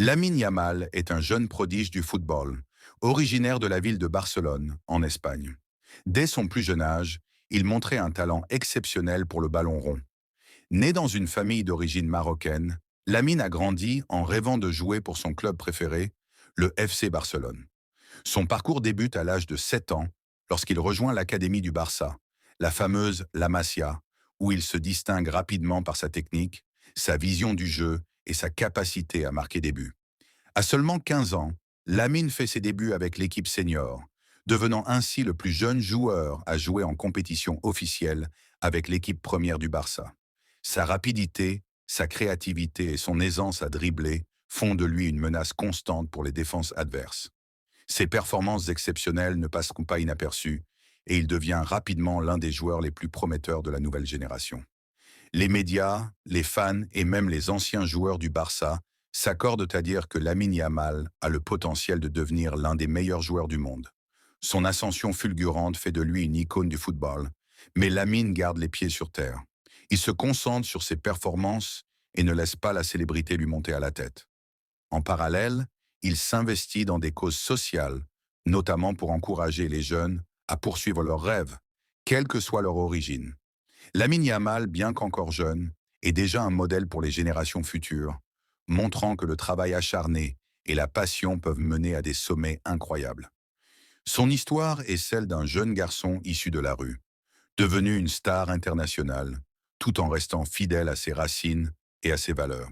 Lamine Yamal est un jeune prodige du football, originaire de la ville de Barcelone, en Espagne. Dès son plus jeune âge, il montrait un talent exceptionnel pour le ballon rond. Né dans une famille d'origine marocaine, Lamine a grandi en rêvant de jouer pour son club préféré, le FC Barcelone. Son parcours débute à l'âge de 7 ans, lorsqu'il rejoint l'académie du Barça, la fameuse La Masia, où il se distingue rapidement par sa technique, sa vision du jeu et sa capacité à marquer des buts. À seulement 15 ans, Lamine fait ses débuts avec l'équipe senior, devenant ainsi le plus jeune joueur à jouer en compétition officielle avec l'équipe première du Barça. Sa rapidité, sa créativité et son aisance à dribbler font de lui une menace constante pour les défenses adverses. Ses performances exceptionnelles ne passeront pas inaperçues et il devient rapidement l'un des joueurs les plus prometteurs de la nouvelle génération. Les médias, les fans et même les anciens joueurs du Barça s'accordent à dire que Lamine Yamal a le potentiel de devenir l'un des meilleurs joueurs du monde. Son ascension fulgurante fait de lui une icône du football, mais Lamine garde les pieds sur terre. Il se concentre sur ses performances et ne laisse pas la célébrité lui monter à la tête. En parallèle, il s'investit dans des causes sociales, notamment pour encourager les jeunes à poursuivre leurs rêves, quelle que soit leur origine. Lamine Yamal, bien qu'encore jeune, est déjà un modèle pour les générations futures, montrant que le travail acharné et la passion peuvent mener à des sommets incroyables. Son histoire est celle d'un jeune garçon issu de la rue, devenu une star internationale, tout en restant fidèle à ses racines et à ses valeurs.